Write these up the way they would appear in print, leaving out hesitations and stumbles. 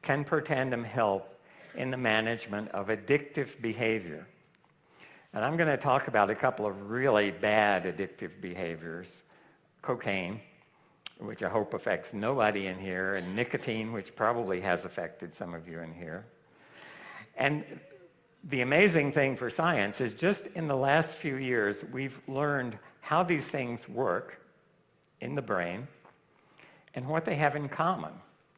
can Protandim help in the management of addictive behavior? And I'm going to talk about a couple of really bad addictive behaviors. Cocaine, which I hope affects nobody in here, and nicotine, which probably has affected some of you in here. And the amazing thing for science is just in the last few years, we've learned how these things work in the brain and what they have in common.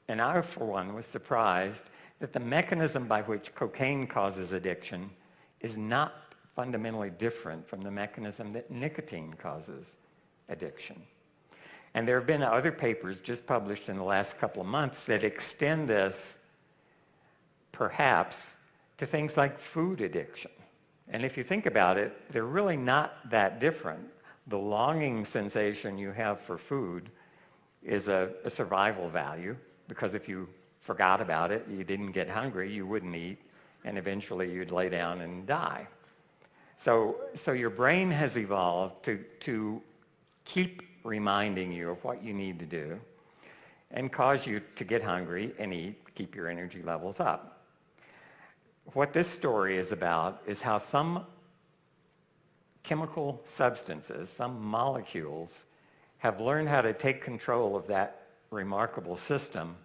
And I, for one, was surprised that the mechanism by which cocaine causes addiction is not fundamentally different from the mechanism that nicotine causes addiction. And there have been other papers just published in the last couple of months that extend this, perhaps, to things like food addiction. And if you think about it, they're really not that different. The longing sensation you have for food is a survival value, because if you forgot about it, you didn't get hungry, you wouldn't eat, and eventually you'd lay down and die. So your brain has evolved to keep reminding you of what you need to do and cause you to get hungry and eat, keep your energy levels up. What this story is about is how some chemical substances, some molecules, have learned how to take control of that remarkable system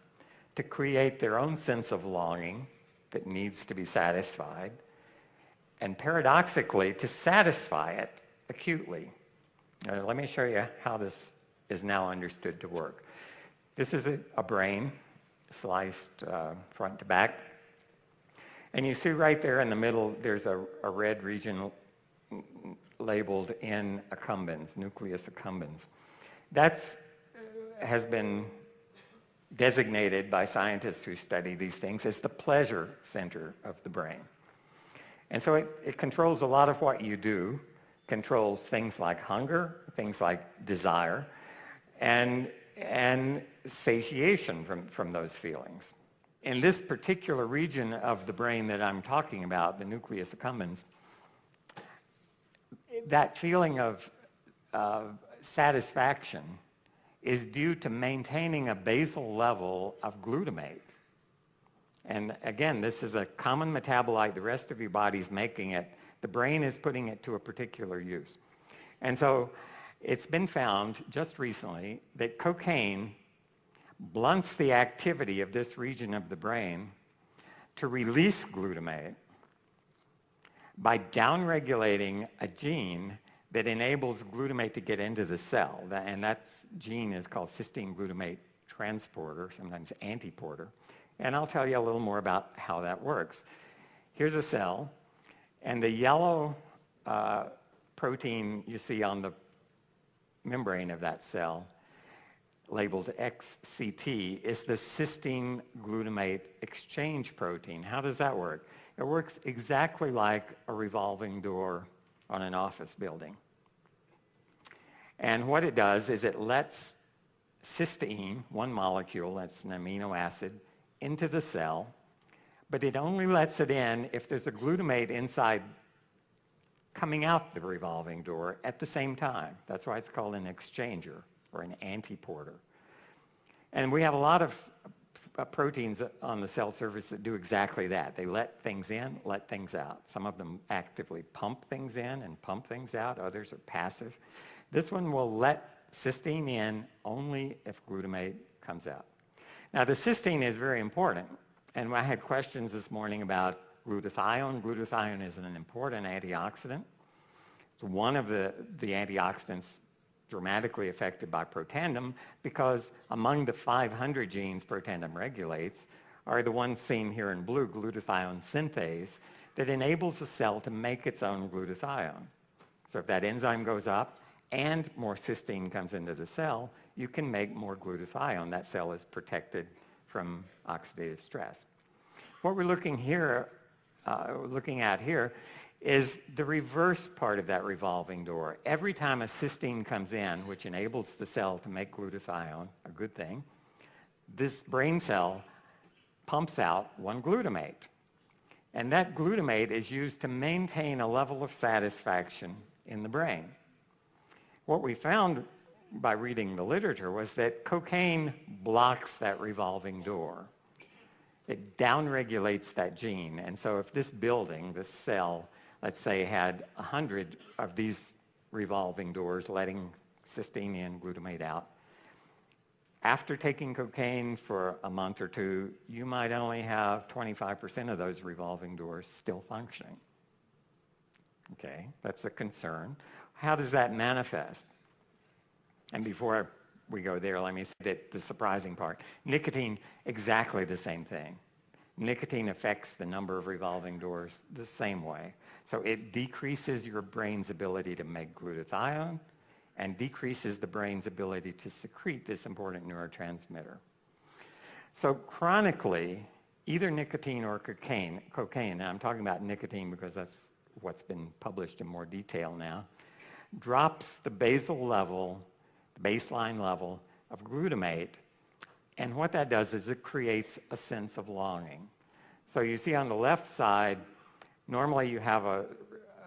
to create their own sense of longing that needs to be satisfied, and paradoxically, to satisfy it acutely. Let me show you how this is now understood to work. This is a brain sliced front to back. And you see right there in the middle, there's a red region labeled N accumbens, nucleus accumbens. That has been designated by scientists who study these things as the pleasure center of the brain. And so it controls a lot of what you do, controls things like hunger, things like desire, and satiation from those feelings. In this particular region of the brain that I'm talking about, the nucleus accumbens, that feeling of satisfaction is due to maintaining a basal level of glutamate. And again, this is a common metabolite. The rest of your body's making it. The brain is putting it to a particular use. And so it's been found just recently that cocaine blunts the activity of this region of the brain to release glutamate by downregulating a gene that enables glutamate to get into the cell. And that gene is called cysteine glutamate transporter, sometimes antiporter. And I'll tell you a little more about how that works. Here's a cell, and the yellow protein you see on the membrane of that cell, labeled XCT, is the cysteine glutamate exchange protein. How does that work? It works exactly like a revolving door on an office building. And what it does is it lets cysteine, one molecule, that's an amino acid, into the cell, but it only lets it in if there's a glutamate inside coming out the revolving door at the same time. That's why it's called an exchanger or an antiporter. And we have a lot of proteins on the cell surface that do exactly that. They let things in, let things out. Some of them actively pump things in and pump things out. Others are passive. This one will let cysteine in only if glutamate comes out. Now, the cysteine is very important, and I had questions this morning about glutathione. Glutathione is an important antioxidant. It's one of the antioxidants dramatically affected by Protandim, because among the 500 genes Protandim regulates are the ones seen here in blue, glutathione synthase, that enables the cell to make its own glutathione. So if that enzyme goes up and more cysteine comes into the cell, you can make more glutathione. That cell is protected from oxidative stress. What we're looking at here is the reverse part of that revolving door. Every time a cysteine comes in, which enables the cell to make glutathione, a good thing, this brain cell pumps out one glutamate. And that glutamate is used to maintain a level of satisfaction in the brain. What we found by reading the literature was that cocaine blocks that revolving door. it downregulates that gene. And so if this building, this cell, let's say had 100 of these revolving doors letting cysteine in, glutamate out, after taking cocaine for a month or two, you might only have 25% of those revolving doors still functioning. Okay, that's a concern. How does that manifest? And before we go there, let me say that the surprising part, nicotine, exactly the same thing. Nicotine affects the number of revolving doors the same way. So it decreases your brain's ability to make glutathione and decreases the brain's ability to secrete this important neurotransmitter. So chronically, either nicotine or cocaine, now I'm talking about nicotine because that's what's been published in more detail now, drops the basal level, the baseline level of glutamate, and what that does is it creates a sense of longing. So you see on the left side, normally you have a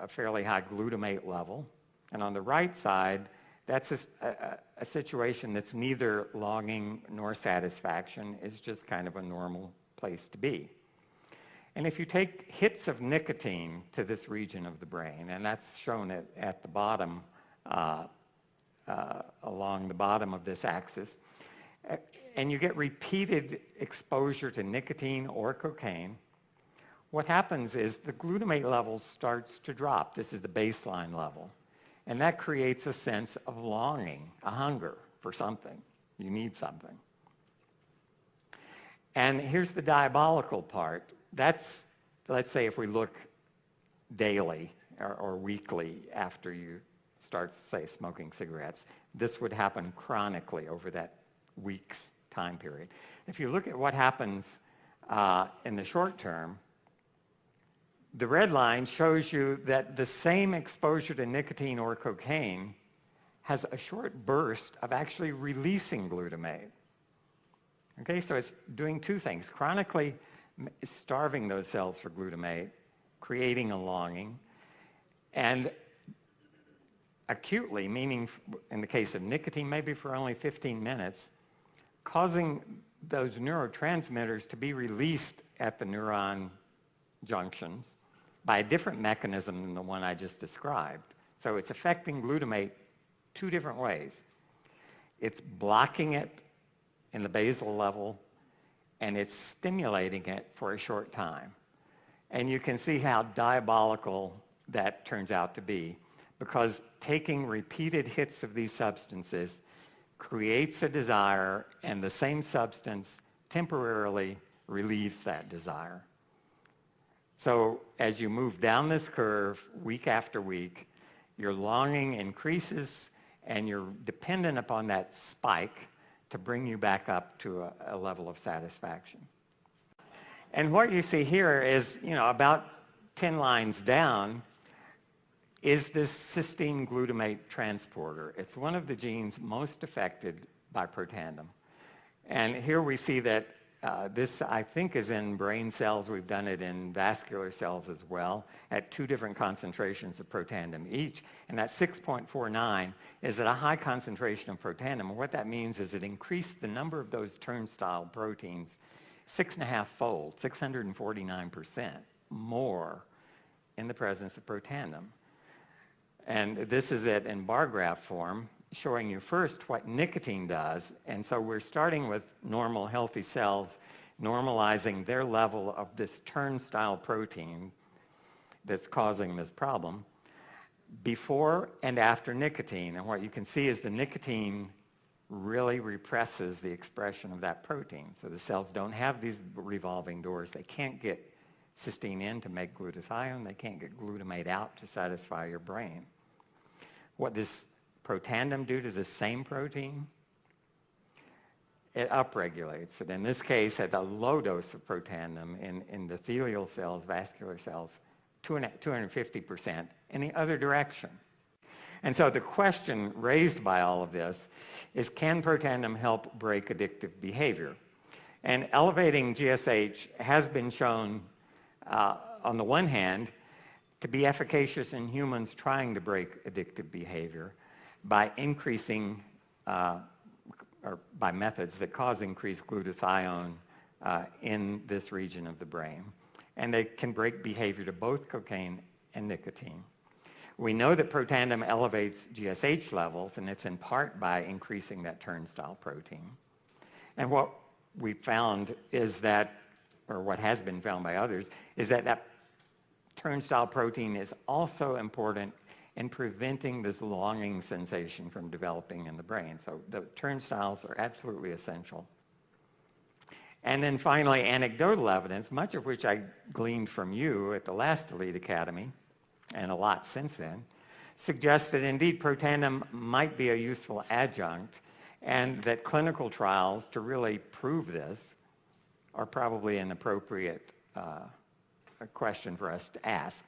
fairly high glutamate level, and on the right side, that's a situation that's neither longing nor satisfaction. It's just kind of a normal place to be. And if you take hits of nicotine to this region of the brain, and that's shown at the bottom, along the bottom of this axis, and you get repeated exposure to nicotine or cocaine, what happens is the glutamate level starts to drop. This is the baseline level. And that creates a sense of longing, a hunger for something. You need something. And here's the diabolical part. That's, let's say if we look daily or weekly after you start, say, smoking cigarettes, this would happen chronically over that week's time period. If you look at what happens in the short term, the red line shows you that the same exposure to nicotine or cocaine has a short burst of actually releasing glutamate. Okay, so it's doing two things. Chronically starving those cells for glutamate, creating a longing, and acutely, meaning in the case of nicotine, maybe for only 15 minutes, causing those neurotransmitters to be released at the neuron junctions by a different mechanism than the one I just described. So it's affecting glutamate two different ways. It's blocking it in the basal level, and it's stimulating it for a short time. And you can see how diabolical that turns out to be, because taking repeated hits of these substances creates a desire, and the same substance temporarily relieves that desire. So as you move down this curve week after week, your longing increases and you're dependent upon that spike to bring you back up to a level of satisfaction. And what you see here is, about 10 lines down is this cysteine glutamate transporter. It's one of the genes most affected by Protandim. And here we see that this, I think, is in brain cells. We've done it in vascular cells as well at 2 different concentrations of Protandim each. And that 6.49 is at a high concentration of Protandim. And what that means is it increased the number of those turnstile proteins 6.5-fold, 649% more in the presence of Protandim. And this is it in bar graph form, showing you first what nicotine does. And so we're starting with normal, healthy cells, normalizing their level of this turnstile protein that's causing this problem before and after nicotine. And what you can see is the nicotine really represses the expression of that protein. So the cells don't have these revolving doors. They can't get cysteine in to make glutathione. They can't get glutamate out to satisfy your brain. What does Protandim do to the same protein? It upregulates it. In this case, at a low dose of Protandim in endothelial cells, vascular cells, 250% in the other direction. And so the question raised by all of this is, can Protandim help break addictive behavior? And elevating GSH has been shown, on the one hand, to be efficacious in humans trying to break addictive behavior by increasing, or by methods that cause increased glutathione in this region of the brain. And they can break behavior to both cocaine and nicotine. We know that Protandim elevates GSH levels, and it's in part by increasing that turnstile protein. And what we found is that, or what has been found by others, is that that turnstile protein is also important in preventing this longing sensation from developing in the brain. So the turnstiles are absolutely essential. And then finally, anecdotal evidence, much of which I gleaned from you at the last Elite Academy, and a lot since then, suggests that indeed Protandim might be a useful adjunct, and that clinical trials to really prove this are probably an appropriate question for us to ask.